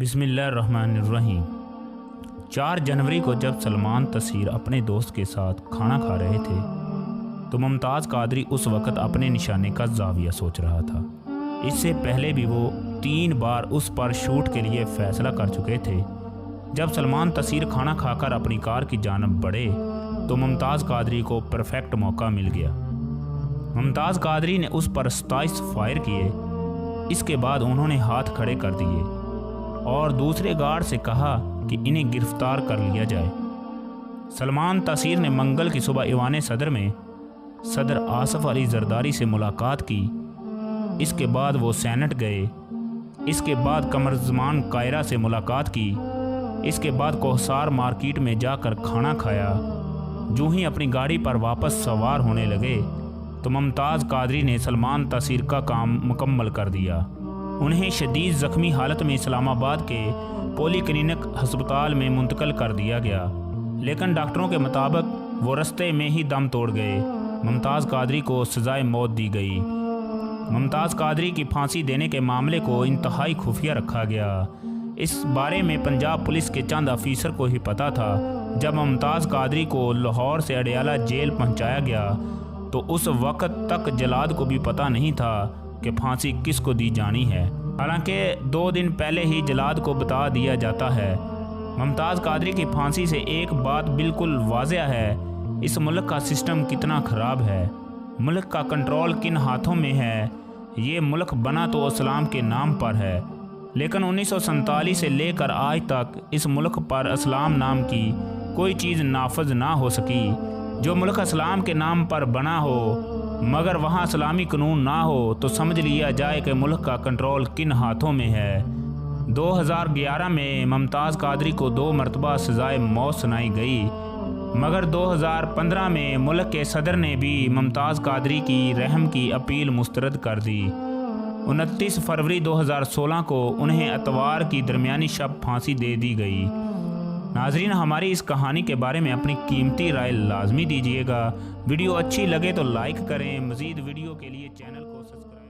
بسم اللہ الرحمن الرحیم۔ 4 जनवरी को जब सलमान तसीर अपने दोस्त के साथ खाना खा रहे थे तो मुमताज़ कादरी उस वक़्त अपने निशाने का ज़ाविया सोच रहा था। इससे पहले भी वो 3 बार उस पर शूट के लिए फ़ैसला कर चुके थे। जब सलमान तसीर खाना खाकर अपनी कार की जानब बढ़े तो मुमताज़ कादरी को परफेक्ट मौका मिल गया। मुमताज़ कादरी ने उस पर 27 फायर किए। इसके बाद उन्होंने हाथ खड़े कर दिए और दूसरे गार्ड से कहा कि इन्हें गिरफ्तार कर लिया जाए। सलमान तसीर ने मंगल की सुबह ईवान सदर में सदर आसफ अली जरदारी से मुलाकात की। इसके बाद वो सेनेट गए। इसके बाद कमरजमान कायरा से मुलाकात की। इसके बाद कोहसार मार्केट में जाकर खाना खाया। जो ही अपनी गाड़ी पर वापस सवार होने लगे तो मुमताज़ कादरी ने सलमान तसीर का काम मुकम्मल कर दिया। उन्हें शदीद ज़ख्मी हालत में इस्लामाबाद के पॉलीक्लिनिक हस्पताल में मुंतकिल कर दिया गया, लेकिन डॉक्टरों के मुताबिक वो रास्ते में ही दम तोड़ गए। मुमताज़ कादरी को सज़ाए मौत दी गई। मुमताज़ कादरी की फांसी देने के मामले को इंतहाई खुफिया रखा गया। इस बारे में पंजाब पुलिस के चंद अफीसर को ही पता था। जब मुमताज़ कादरी को लाहौर से अडयाला जेल पहुंचाया गया तो उस वक़्त तक जलाद को भी पता नहीं था कि फांसी किसको दी जानी है। हालांकि 2 दिन पहले ही जलाद को बता दिया जाता है। मुमताज़ कादरी की फांसी से एक बात बिल्कुल वाज़ेह है, इस मुल्क का सिस्टम कितना ख़राब है। मुल्क का कंट्रोल किन हाथों में है। ये मुल्क बना तो इस्लाम के नाम पर है, लेकिन 1947 से लेकर आज तक इस मुल्क पर इस्लाम नाम की कोई चीज़ नाफज ना हो सकी। जो मुल्क इस्लाम के नाम पर बना हो मगर वहाँ इस्लामी कानून ना हो तो समझ लिया जाए कि मुल्क का कंट्रोल किन हाथों में है। 2011 में मुमताज़ कादरी को 2 मरतबा सज़ाए मौत सुनाई गई, मगर 2015 में मुल्क के सदर ने भी मुमताज़ कादरी की रहम की अपील मुस्तरद कर दी। 29 फरवरी 2016 को उन्हें एतवार की दरमियानी शब फांसी दे दी गई। नाजरीन, हमारी इस कहानी के बारे में अपनी कीमती राय लाजमी दीजिएगा। वीडियो अच्छी लगे तो लाइक करें। मज़ीद वीडियो के लिए चैनल को सब्सक्राइब